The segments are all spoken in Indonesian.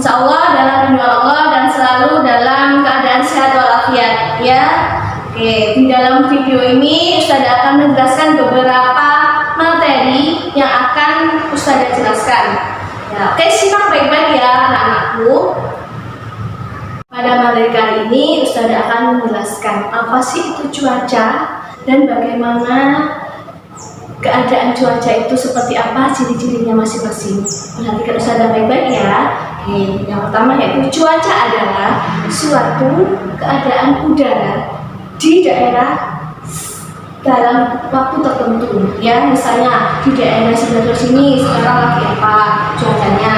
insya Allah dalam lindungan Allah dan selalu dalam keadaan sehat walafiat ya. Oke, di dalam video ini Ustazah akan menjelaskan beberapa materi yang akan Ustazah jelaskan ya. Oke, simak baik-baik ya anak-anakku. Pada materi kali ini Ustazah akan menjelaskan apa sih itu cuaca dan bagaimana keadaan cuaca itu seperti apa, ciri-cirinya masing-masing. Perhatikan Ustazah baik-baik ya. Oke, yang pertama yaitu cuaca adalah suatu keadaan udara di daerah dalam waktu tertentu ya. Misalnya di daerah sebelah sini sekarang lagi apa cuacanya,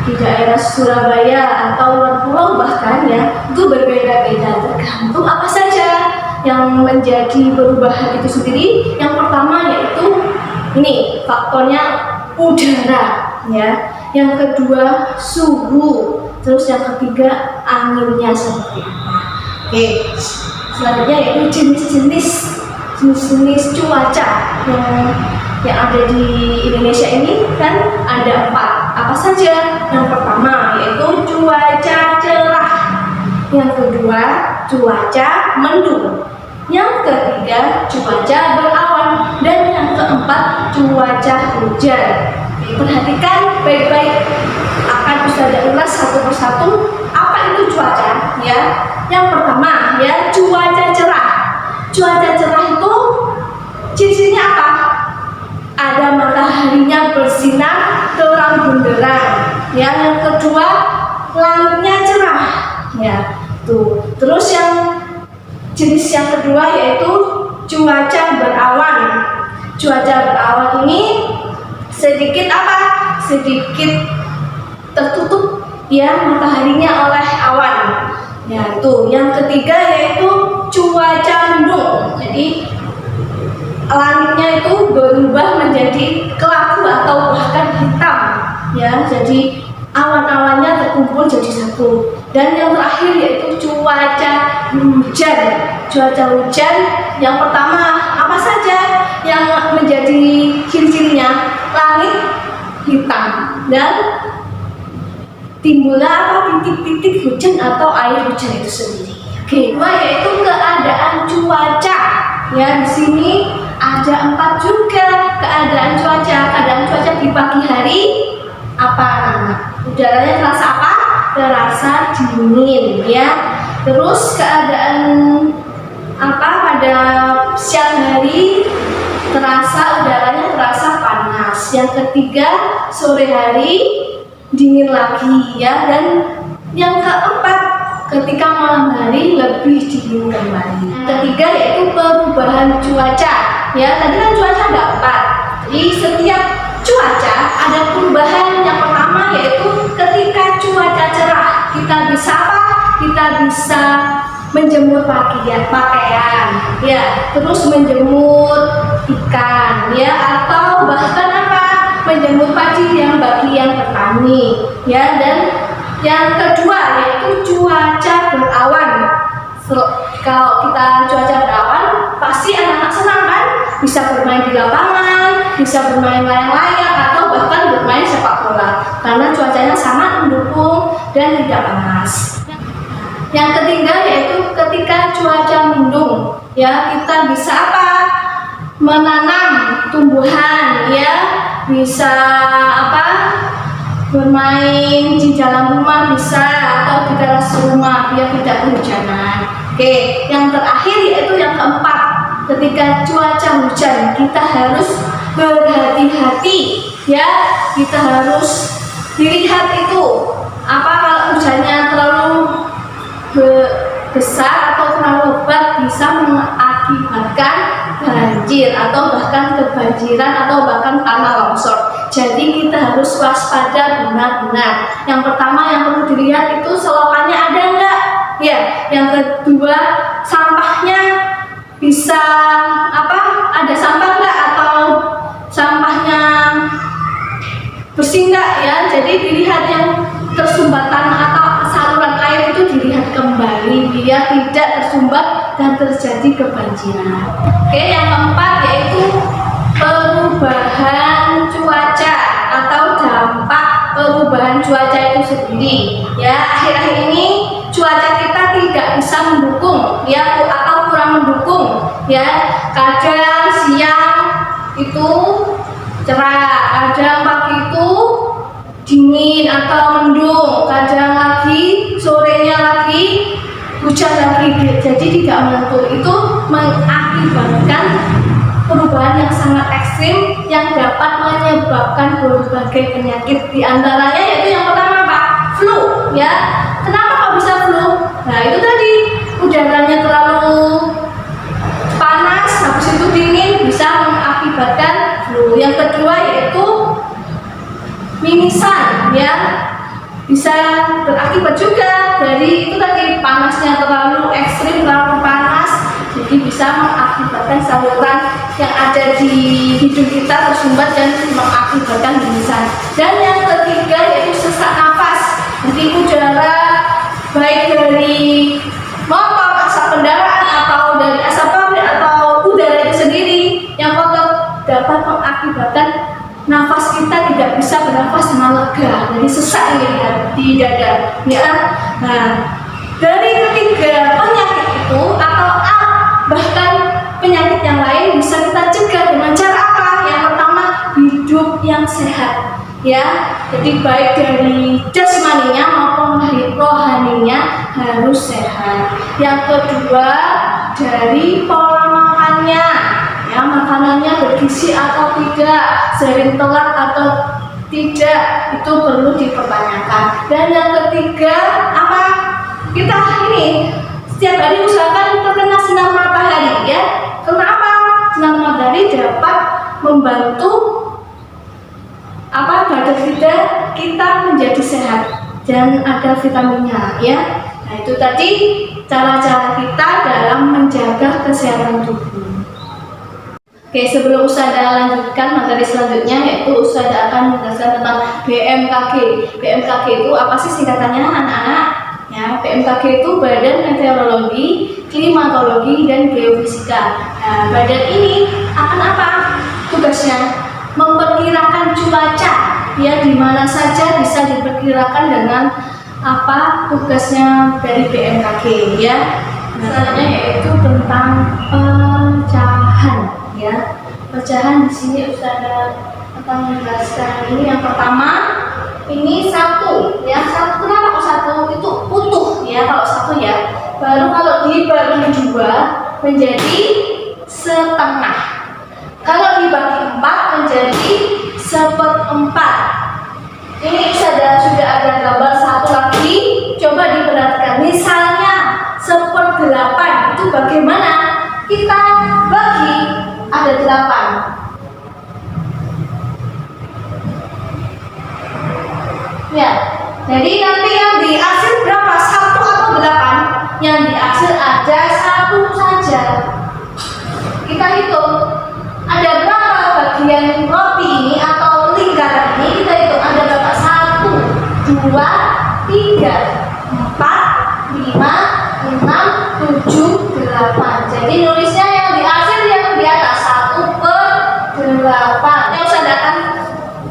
di daerah Surabaya atau luar pulau bahkan ya itu berbeda-beda tergantung apa saja yang menjadi perubahan itu sendiri. Yang pertama yaitu ini faktornya udara ya, yang kedua suhu, terus yang ketiga anginnya seperti apa. Oke, selanjutnya yaitu jenis-jenis cuaca yang ada di Indonesia ini kan ada 4. Apa saja? Yang pertama yaitu cuaca cerah, yang kedua cuaca mendung, yang ketiga cuaca berawan, dan yang keempat cuaca hujan. Perhatikan baik-baik, akan Ustazah ulas satu persatu apa itu cuaca ya. Yang pertama ya cuaca cerah. Cuaca cerah itu ciri-cirinya apa? Ada mataharinya bersinar terang benderang ya. Yang kedua langitnya cerah ya tuh. Terus yang jenis yang kedua yaitu cuaca berawan. Cuaca berawan ini sedikit apa? Sedikit tertutup ya mataharinya oleh awan. Ya itu. Yang ketiga yaitu cuaca mendung. Jadi langitnya itu berubah menjadi kelabu atau bahkan hitam ya. Jadi awan-awannya terkumpul jadi satu. Dan yang terakhir yaitu cuaca hujan. Cuaca hujan yang pertama apa saja yang menjadi ciri-cirinya? Langit hitam dan timbullah apa titik-titik hujan atau air hujan itu sendiri. Oke, kedua yaitu keadaan cuaca. Ya, di sini ada 4 juga keadaan cuaca. Keadaan cuaca di pagi hari apa anak? Udaranya terasa apa? Terasa dingin ya. Terus keadaan apa pada siang hari? Udaranya terasa panas. Yang ketiga sore hari dingin lagi ya. Dan yang keempat ketika malam hari lebih dingin kembali. Yang ketiga yaitu perubahan cuaca ya. Tadi kan cuaca ada 4. Jadi setiap cuaca ada perubahan. Yang pertama yaitu ketika cuaca cerah kita bisa apa? Kita bisa menjemur pakaian ya, terus menjemur ikan ya, atau bahkan apa? Menjemur padi yang bagi yang petani ya. Dan yang kedua yaitu cuaca berawan. Kalau kita cuaca berawan pasti anak-anak senang kan? Bisa bermain di lapangan, bisa bermain layang-layang, atau bahkan bermain sepak bola karena cuacanya sangat mendukung dan tidak panas. Yang ketiga yaitu ketika cuaca mendung ya, kita bisa apa? Menanam tumbuhan ya, bisa apa? Bermain di dalam rumah bisa, atau di teras rumah biar tidak kehujanan. Oke, yang terakhir yaitu yang keempat, ketika cuaca hujan kita harus berhati-hati ya. Kita harus dilihat itu apa, kalau hujannya terlalu besar atau terlalu lebat bisa mengakibatkan banjir atau bahkan kebanjiran atau bahkan tanah longsor. Jadi kita harus waspada benar-benar. Yang pertama yang perlu dilihat itu selokannya ada enggak ya. Yang kedua sampahnya bisa apa, ada sampah enggak atau sampahnya bersih enggak ya. Jadi dilihat yang tersumbat tanah atau saluran air itu dilihat kembali biar tidak tersumbat dan terjadi kebanjiran. Oke, yang keempat yaitu perubahan cuaca atau dampak perubahan cuaca itu sendiri. Ya, akhir-akhir ini cuaca kita tidak bisa mendukung, ya, atau kurang mendukung. Ya, kadang siang itu cerah, kadang pagi itu dingin atau mendung, kadang lagi sorenya lagi hujan lagi. Jadi tidak menentu. Itu mengakibatkan perubahan yang sangat ekstrim yang dapat menyebabkan berbagai penyakit. Di antaranya yaitu yang pertama Pak, flu. Ya, kenapa kok bisa flu? Nah, itu tadi udaranya terlalu panas, habis itu dingin, bisa mengakibatkan flu. Yang kedua yaitu mimisan, ya, bisa berakibat juga dari itu tadi, panasnya terlalu ekstrim, terlalu panas, jadi bisa mengakibatkan saluran yang ada di hidung kita tersumbat dan mengakibatkan mimisan. Dan yang ketiga yaitu sesak nafas. Jadi udara baik dari motor, asap kendaraan, atau dari asap pabrik, atau udara itu sendiri yang kotor dapat mengakibatkan nafas kita tidak bisa bernafas dengan lega, jadi sesak di dada, ya. Nah, dari ketiga penyakit itu atau bahkan penyakit yang lain bisa kita cegah dengan cara apa? Yang pertama, hidup yang sehat, ya. Jadi baik dari jasmaninya maupun rohaninya harus sehat. Yang kedua, dari pola makannya, ya, makanannya bergizi atau tidak, sering telat atau tidak, itu perlu dipertanyakan. Dan yang ketiga apa? Kita ini setiap hari usahakan terkena sinar matahari, ya. Kenapa? Sinar matahari dapat membantu badan kita menjadi sehat dan ada vitaminnya, ya. Nah, itu tadi cara-cara kita dalam menjaga kesehatan tubuh. Oke, sebelum Ustazah lanjutkan materi selanjutnya, yaitu Ustazah akan menjelaskan tentang BMKG. BMKG itu apa sih singkatannya, anak-anak? Ya, BMKG itu Badan Meteorologi, Klimatologi, dan Geofisika. Nah, badan ini akan apa tugasnya? Memperkirakan cuaca, ya, di mana saja bisa diperkirakan dengan apa tugasnya dari BMKG, ya. Selanjutnya yaitu tentang pecahan, ya. Pecahan di sini Ustazah akan menjelaskan ini. Yang pertama, ini satu, ya. Satu, kenapa kok satu? Itu utuh, ya. Kalau satu, ya. Baru kalau dibagi dua menjadi setengah. Kalau dibagi 4 menjadi 1/4. Ini sudah ada gambar satu lagi. Coba diperhatikan. Misalnya 1/8 itu bagaimana? Kita bagi ada 8. Ya. Jadi nanti yang dihasil berapa? 1 atau 8? Yang dihasil ada 1 saja. Kita hitung. Ada berapa bagian roti ini atau lingkaran ini? Kita hitung ada berapa? 1, 2, 3, 4, 5, 6, 7, 8. Jadi nulisnya yang dihasil yang di atas 1/8. Yang Ustazah akan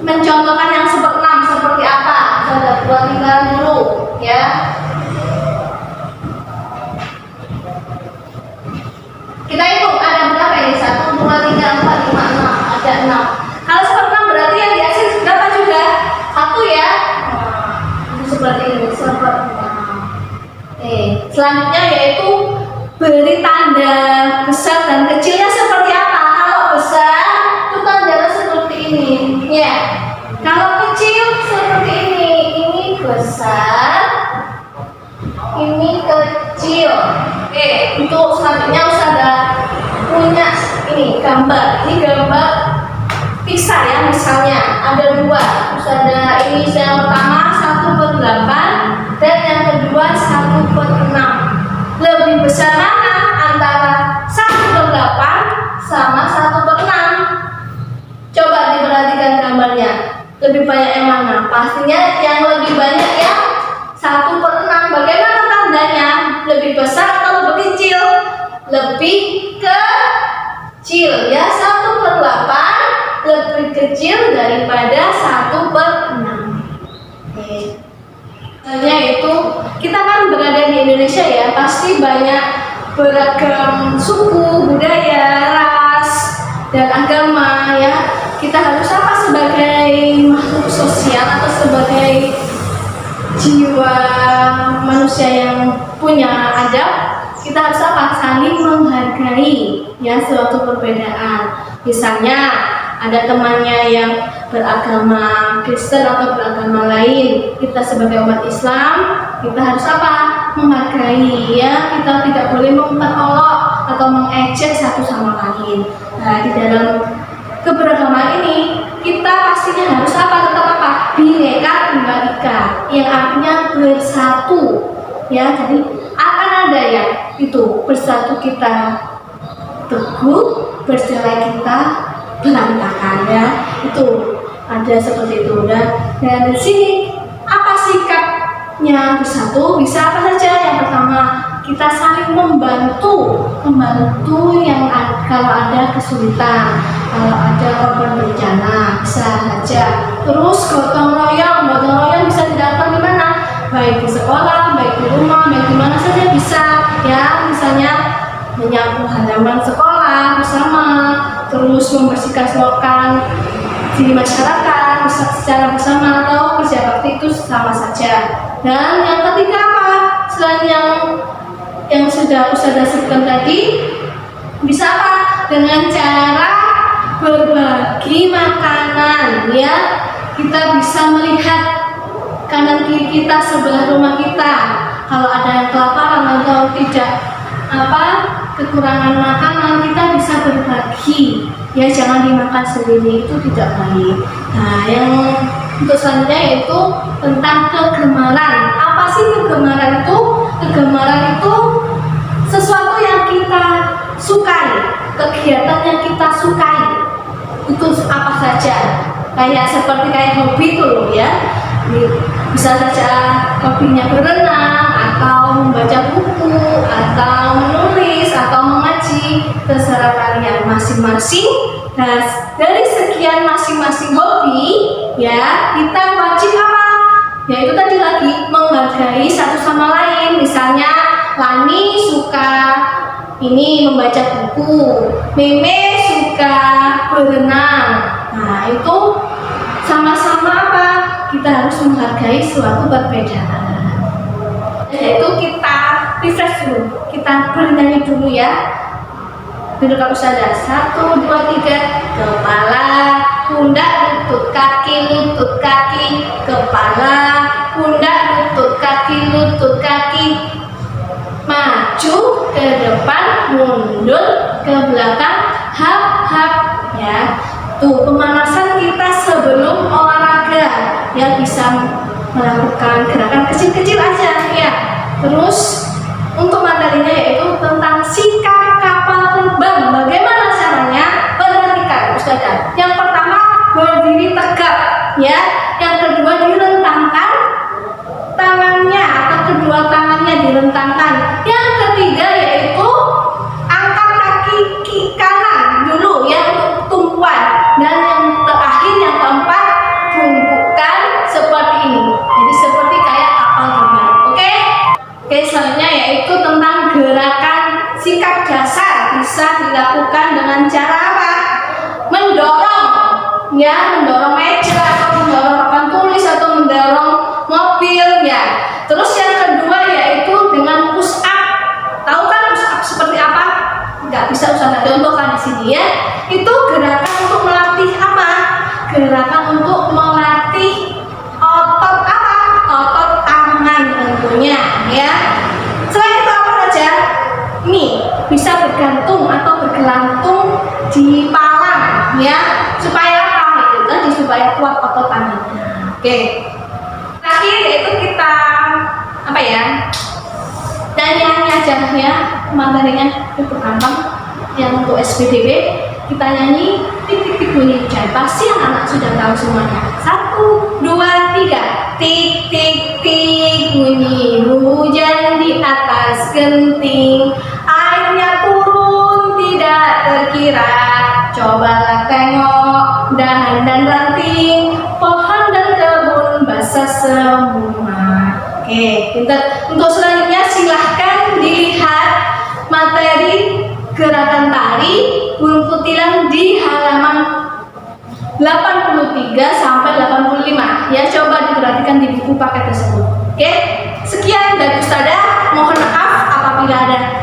mencontohkan yang 1/6 seperti apa? Ustazah buat lingkaran dulu, ya. Kita hitung ada berapa ini? 1, 2, 3, 4, 5, 6. Ada 6. Kalau 1/6 berarti yang dihasil berapa juga? 1, ya. Nah, seperti ini, 1/6. Selanjutnya yaitu beri tanda besar dan kecilnya seperti apa? Kalau besar itu tandanya seperti ini, ya. Kalau kecil seperti ini besar, ini kecil. Untuk selanjutnya Ustazah punya ini gambar. Ini gambar pizza, ya. Misalnya ada 2. Ustazah ini yang pertama 1/8 dan yang kedua 1/6. Lebih besar mana antara 1/8 sama 1/6? Coba diperhatikan gambarnya. Lebih banyak yang mana? Pastinya yang lebih banyak ya 1/6. Bagaimana tandanya? Lebih besar atau lebih kecil? Lebih kecil, ya. 1/8 lebih kecil daripada 1/6. Indonesia ya, pasti banyak beragam suku, budaya, ras, dan agama ya. Kita harus apa sebagai makhluk sosial atau sebagai jiwa manusia yang punya adab, kita harus apa? Saling menghargai ya suatu perbedaan. Misalnya ada temannya yang beragama Kristen atau beragama lain, kita sebagai umat Islam kita harus apa? Menghargai ya, kita tidak boleh memperolok atau mengejek satu sama lain. Nah, di dalam keberagaman ini kita pastinya harus apa? Tetap apa? Bhinneka Tunggal Ika, yang artinya bersatu ya. Jadi akan ada ya itu bersatu kita teguh, bercerai kita berantakan ya. Itu ada seperti itu. Dan di sini apa sikapnya bersatu? Bisa apa saja? Yang pertama, kita saling membantu yang kalau ada kesulitan, kalau ada korban bencana bisa saja. Terus gotong royong bisa dilakukan di mana? Baik di sekolah, baik di rumah, baik di mana saja bisa ya. Misalnya menyapu halaman sekolah bersama, terus membersihkan selokan di masyarakat secara bersama, atau kerja bakti itu sama saja. Dan yang ketiga apa? Selain yang sudah Ustazah sebutkan tadi, bisa apa? Dengan cara berbagi makanan ya. Kita bisa melihat kanan kiri kita, sebelah rumah kita, kalau ada yang kelaparan atau tidak kekurangan makanan, kita bisa berbagi ya, jangan dimakan sendiri, itu tidak baik. Nah, yang untuk selanjutnya yaitu tentang kegemaran. Apa sih kegemaran itu? Kegemaran itu sesuatu yang kita sukai, kegiatan yang kita sukai. Itu apa saja? Kayak hobi itu loh ya. Bisa saja hobinya berenang, atau membaca buku, atau menulis, atau mengaji, terserah kalian masing-masing. Dan dari sekian masing-masing hobi ya, kita wajib apa? Yaitu tadi lagi menghargai satu sama lain. Misalnya Lani suka membaca buku, Meme suka berenang. Nah, itu sama-sama apa? Kita harus menghargai suatu perbedaan. Yaitu kita refresh dulu, kita bernyanyi dulu ya. Duduk Ustazah. 1, 2, 3. Kepala, pundak, lutut kaki, kepala, pundak, lutut kaki. Maju ke depan, mundur ke belakang, hap ya. Tuh pemanasan kita sebelum olahraga ya, bisa melakukan gerakan kecil-kecil aja ya. Terus untuk materinya yaitu tentang sikap kapal terbang. Bagaimana caranya? Perhatikan Ustazah. Yang pertama, berdiri tegak ya. Yang kedua, direntangkan tangannya atau kedua tangannya direntangkan. Yang ketiga yaitu angkat kaki kanan dulu ya untuk tumpuan. Dan yang terakhir, yang keempat, bungkukkan seperti ini. Jadi seperti kayak kapal terbang. Oke, selanjutnya yaitu tentang gerakan sikap dasar, bisa dilakukan dengan cara apa? Mendorong ya, mendorong meja atau mendorong papan tulis atau mendorong mobil ya. Terus yang kedua yaitu dengan push up. Tahu kan push up seperti apa? Nggak bisa Ustazah contohkan di sini ya. Itu gerakan untuk melatih apa? Gerakan untuk melatih otot apa? Otot tangan tentunya ya. Selain itu apa saja? Ini bisa bergantung atau bergelantung di palang ya, supaya apa? Itu tadi supaya kuat otot tangannya. Oke. Terakhir yaitu kita apa ya? Nyanyi aja ya, materinya cukup gampang. Yang untuk SPDB kita nyanyi tik bunyi hujan. Pasti anak-anak sudah tahu semuanya. 1, 2, 3. Tik bunyi hujan di atas genting. Airnya turun tidak terkira. Cobalah tengok dahan dan ranting, pohon dan kebun basah semua. Oke, untuk selanjutnya silahkan gerakan tari burung kutilang di halaman 83 sampai 85 ya, coba diperhatikan di buku paket tersebut. Oke, sekian dari Ustazah, mohon maaf apabila ada